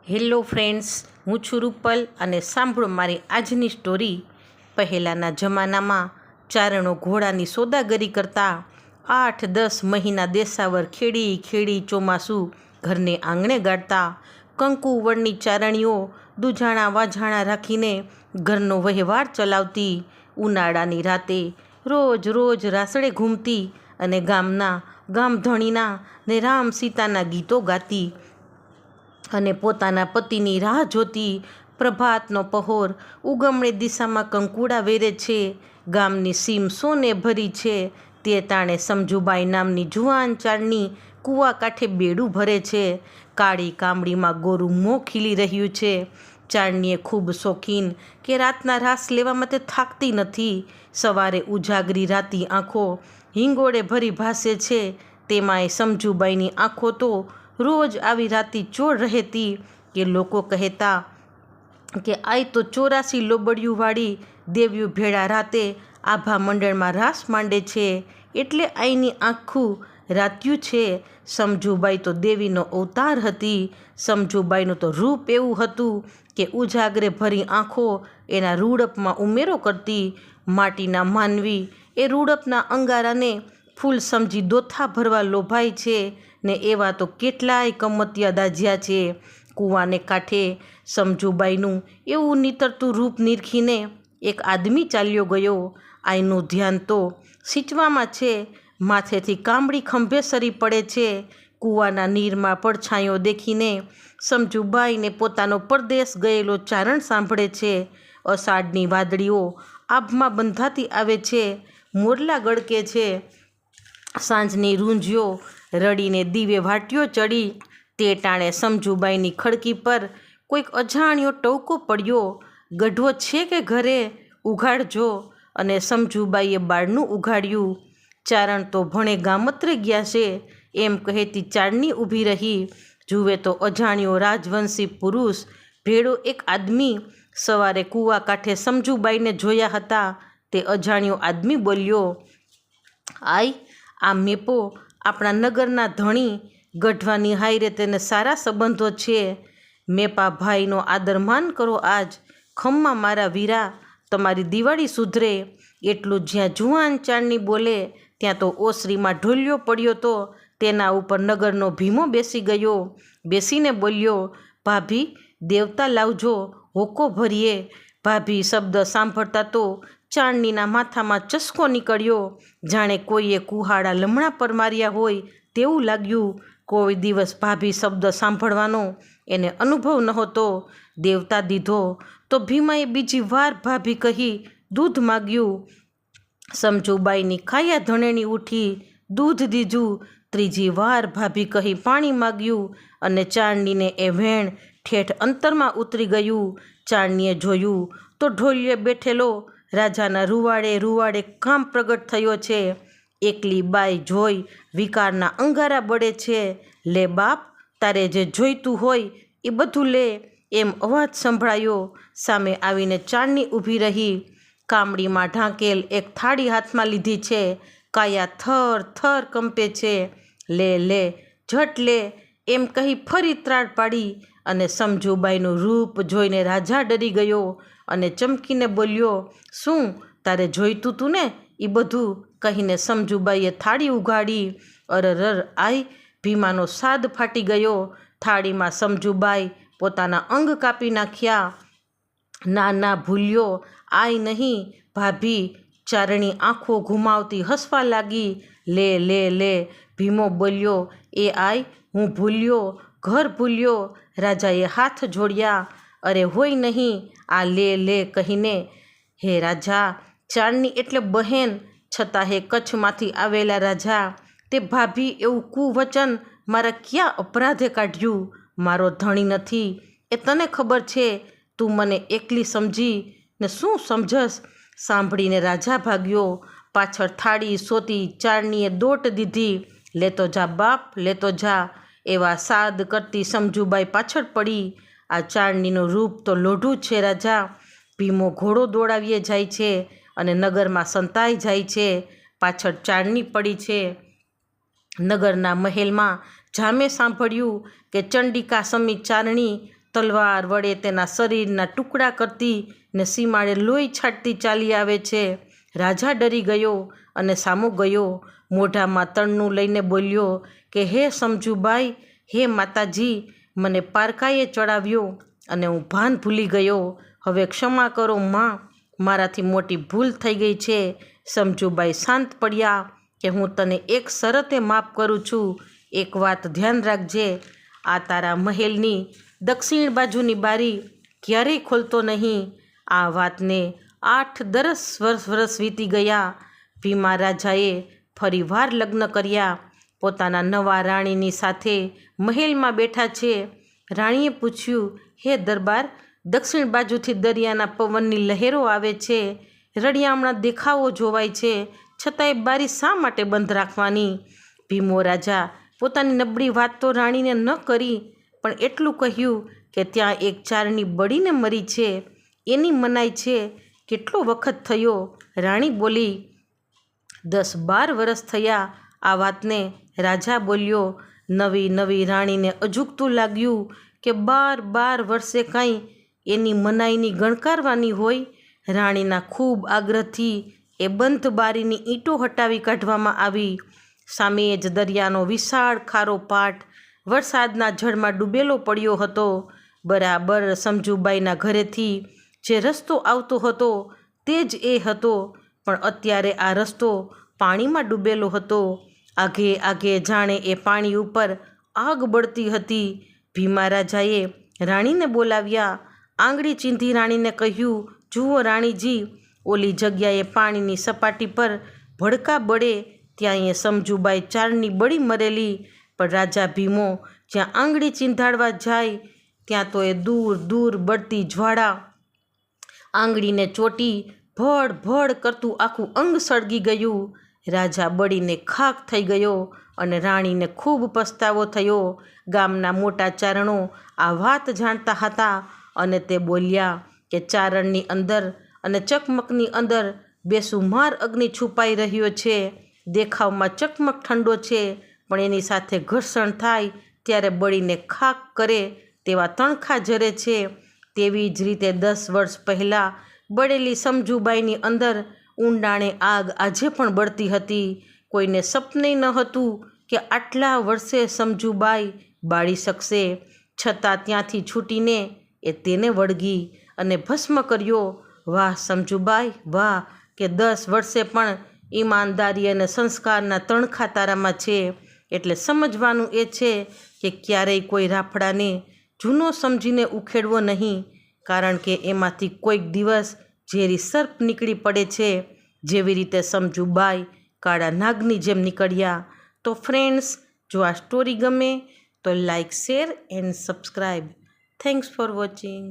Hello friends, હું છું રૂપલ અને સાંભળો મારી આજની સ્ટોરી। પહેલાંના જમાનામાં ચારણો ઘોડાની સોદાગરી કરતા 8-10 મહિના દેશાવર ખેડી ચોમાસું ઘરને આંગણે ગાળતા। કંકુ વળની ચારણીઓ દુજાણા વાજાણા રાખીને ઘરનો વહેવાર ચલાવતી। ઉનાળાની રાતે રોજ રાસડે ઘૂમતી અને ગામધણીના ને રામ સીતાના ગીતો ગાતી અને પોતાના પતિની રાહ જોતી। પ્રભાતનો પહોર ઉગમણે દિશામાં કંકુડા વેરે છે, ગામની સીમ સોને ભરી છે। તે તાણે સમજુબાઈ નામની જુવાન ચારણી કૂવા કાંઠે બેડું ભરે છે। કાળી કામડીમાં ગોરું મોં ખીલી રહ્યું છે। ચારણીએ ખૂબ શોખીન કે રાતના રાસ લેવામાં તે થાકતી નથી। સવારે ઉજાગરી રાતી આંખો હિંગોળે ભરી ભાસે છે, તેમાંય સમજુબાઈની આંખો તો રોજ આવી રાતી ચોર રહેતી કે લોકો કહેતા કે આય તો 84 લોબડિયુંવાળી દેવ્યું ભેળા રાતે આભા મંડળમાં રાસ માંડે છે, એટલે આઈની આખું રાત્યું છે। સમજુબાઈ તો દેવીનો અવતાર હતી। સમજુબાઈનું તો રૂપ એવું હતું કે ઉજાગરે ભરી આંખો એના રૂડપમાં ઉમેરો કરતી। માટીના માનવી એ રૂડપના અંગારાને ફૂલ સમજી દોથા ભરવા લોભાય છે ને એવા તો કેટલાય કમતિયા દાજ્યા છે। કૂવાને કાંઠે સમજુબાઈનું એવું નીતરતું રૂપ નીરખીને એક આદમી ચાલ્યો ગયો। આઈનું ધ્યાન તો સિંચવામાં છે, માથેથી કામડી ખંભે સરી પડે છે। કૂવાના નીરમાં પડછાયો દેખીને સમજુબાઈને પોતાનો પરદેશ ગયેલો ચારણ સાંભળે છે। અષાઢની વાદળીઓ આભમાં બંધાતી આવે છે, મોરલા ગળકે છે, સાંજની રૂંઝીઓ રડીને દીવે વાટ્યો ચડી। તે ટાણે સમજુબાઈની ખડકી પર કોઈક અજાણ્યો ટવકો પડ્યો, ગઢવો છે કે ઘરે ઉઘાડજો, અને સમજુબાઈએ બારણું ઉઘાડ્યું। ચારણ તો ભણે ગામત્રે ગયા છે એમ કહેતી ચારણી ઊભી રહી। જુએ તો અજાણ્યો રાજવંશી પુરુષ ભેળો એક આદમી સવારે કૂવા કાંઠે સમજુબાઈને જોયા હતા। તે અજાણ્યો આદમી બોલ્યો, આય આ મેપો આપણા નગરના ધણી ગઢવાની હાયરે તેને સારા સંબંધો છે। મેપા ભાઈનો આદરમાન કરો આજ, ખમ્મા મારા વીરા તમારી દિવાળી સુધરે। એટલું જ્યાં જુવાન ચારણી બોલે ત્યાં તો ઓસરીમાં ઢોલિયો પડ્યો તો તેના ઉપર નગરનો ભીમો બેસી ગયો। બેસીને બોલ્યો, ભાભી દેવતા લાવજો, હોકો ભરીએ। ભાભી શબ્દ સાંભળતા તો ચારણીના માથામાં ચસકો નીકળ્યો, જાણે કોઈએ કુહાડા લમણા પર માર્યા હોય તેવું લાગ્યું। કોઈ દિવસ ભાભી શબ્દ સાંભળવાનો એને અનુભવ નહોતો। દેવતા દીધો તો ભીમાએ બીજી વાર ભાભી કહી દૂધ માગ્યું। સમજુબાઈની ખાયા ધણેણી ઉઠી, દૂધ દીધું। ત્રીજી વાર ભાભી કહી પાણી માગ્યું અને ચારણીને એ વેણ ઠેઠ અંતરમાં ઉતરી ગયું। ચારણીએ જોયું તો ઢોલિયે બેઠેલો રાજાના રૂવાડે કામ પ્રગટ થયો છે। એકલી બાઈ જોઈ વિકારના અંગારા બળે છે। લે બાપ, તારે જે જોઈતું હોય એ બધું લે, એમ અવાજ સંભળાયો। સામે આવીને ચારણી ઊભી રહી, કામડીમાં ઢાંકેલ એક થાળી હાથમાં લીધી છે, કાયા થર થર કંપે છે। લે ઝટ લે, એમ કહી ફરી ત્રાડ પાડી અને સમજુબાઈનું રૂપ જોઈને રાજા ડરી ગયો અને ચમકીને બોલ્યો, શું તારે જોઈતું તું ને એ બધું, કહીને સમજુબાઈએ થાળી ઉઘાડી। અરર આય, ભીમાનો સાદ ફાટી ગયો। થાળીમાં સમજુબાઈ પોતાના અંગ કાપી નાખ્યા। ના ભૂલ્યો, આય નહીં ભાભી, ચારણી આંખો ઘુમાવતી હસવા લાગી। લે ભીમો બોલ્યો, એ આય હું ભૂલ્યો, ઘર ભૂલ્યો। રાજાએ હાથ જોડ્યા, અરે હોય નહીં, આ લે કહીને, હે રાજા, ચારણી એટલે બહેન, છતાં હે કચ્છમાંથી આવેલા રાજા, તે ભાભી એવું કુવચન મારા ક્યાં અપરાધે કાઢ્યું? મારો ધણી નથી એ તને ખબર છે, તું મને એકલી સમજી ને શું સમજસ? સાંભળીને રાજા ભાગ્યો। પાછળ થાળી સોતી ચારણીએ દોટ દીધી, લેતો જા બાપ, લેતો જા। એવા સાદ કરતી સમજુબાઈ પાછળ પડી। આ ચારણીનું રૂપ તો લોઢું છે રાજા। ભીમો ઘોડો દોડાવીએ જાય છે અને નગરમાં સંતાઈ જાય છે, પાછળ ચારણી પડી છે। નગરના મહેલમાં જામે સાંભળ્યું કે ચંડિકા સમી ચારણી તલવાર વડે તેના શરીરના ટુકડા કરતી ને સીમાડે લોહી છાંટતી ચાલી આવે છે. રાજા ડરી ગયો અને સામો ગયો. મોઢામાં તણનું લઈને બોલ્યો કે હે સમજુબાઈ, હે માતાજી, મને પારકાએ ચડાવ્યો અને હું ભાન ભૂલી ગયો. હવે ક્ષમા કરો માં, મારાથી મોટી ભૂલ થઈ ગઈ છે. સમજુબાઈ શાંત પડ્યા કે હું તને એક શરતે માફ કરું છું. એક વાત ધ્યાન રાખજે, આ તારા મહેલની દક્ષિણ બાજુની બારી ક્યારેય ખોલતો નહીં. આ વાતને 8-10 વર્ષ વીતી ગયા. ભીમા રાજાએ ફરી વાર લગ્ન કર્યા. પોતાના નવા રાણીની સાથે મહેલમાં બેઠા છે. રાણીએ પૂછ્યું, હે દરબાર, દક્ષિણ બાજુથી દરિયાના પવનની લહેરો આવે છે, રળિયામણા દેખાવો જોવાય છે, છતાંય બારી શા માટે બંધ રાખવાની? ભીમો રાજા પોતાની નબળી વાત તો રાણીને ન કરી, પણ એટલું કહ્યું કે ત્યાં એક ચારણી બળીને મરી છે, એની મનાઈ છે. કેટલો વખત થયો? રાણી બોલી, 10-12 વર્ષ થયા આ વાતને. રાજા બોલ્યો. નવી રાણીને અજુગતું લાગ્યું કે 12 વર્ષે કાંઈ એની મનાઈની ગણકારવાની હોય. રાણીના ખૂબ આગ્રહથી એ બંધ બારીની ઈંટો હટાવી કાઢવામાં આવી. સામે જ દરિયાનો વિશાળ ખારો પાટ વરસાદના જળમાં ડૂબેલો પડ્યો હતો. બરાબર સમજુબાઈના ઘરેથી જે રસ્તો આવતો હતો તે જ એ હતો, પણ અત્યારે આ રસ્તો પાણીમાં ડૂબેલો હતો. આગે જાણે એ પાણી ઉપર આગ બળતી હતી. ભીમા રાજાએ રાણીને બોલાવ્યા. આંગળી ચીંધી રાણીને કહ્યું, જુઓ રાણીજી, ઓલી જગ્યાએ પાણીની સપાટી પર ભડકા બળે ત્યાં એ સમજુબાઈ ચારણી બળી મરેલી. પણ રાજા ભીમો જ્યાં આંગળી ચીંધાડવા જાય ત્યાં તો એ દૂર બળતી જ્વાળા આંગળીને ચોટી ભડ કરતું આખું અંગ સળગી ગયું. રાજા બળીને ખાખ થઈ ગયો અને રાણીને ખૂબ પસ્તાવો થયો. ગામના મોટા ચારણો આ વાત જાણતા હતા અને તે બોલ્યા કે ચારણની અંદર અને ચકમકની અંદર બેસુમાર અગ્નિ છુપાઈ રહ્યો છે. દેખાવમાં ચકમક ઠંડો છે, પણ એની સાથે ઘર્ષણ થાય ત્યારે બળીને ખાખ કરે તેવા તણખા જરે છે. તેવી જ રીતે 10 વર્ષ પહેલાં બળેલી સમજુબાઈની અંદર ઊંડાણે આગ આજે પણ બળતી હતી. કોઈને સપને ન હતું કે આટલા વર્ષે સમજુબાઈ બાળી શકશે, છતાં ત્યાંથી છૂટીને એ તેને વળગી અને ભસ્મ કર્યો. વાહ સમજુબાઈ, વાહ, કે 10 વર્ષે પણ ઈમાનદારી અને સંસ્કારના તણખા તારામાં છે. એટલે સમજવાનું એ છે કે ક્યારેય કોઈ રાફડાને જૂનો સમજીને ઉખેડવો નહીં, કારણ કે એમાંથી કોઈક દિવસ ઝેરી સર્પ નીકળી પડે છે, જેવી રીતે સમજુબાઈ કાળા નાગની જેમ નીકળ્યા. તો ફ્રેન્ડ્સ, જો આ સ્ટોરી ગમે તો like, share and subscribe. Thanks for watching.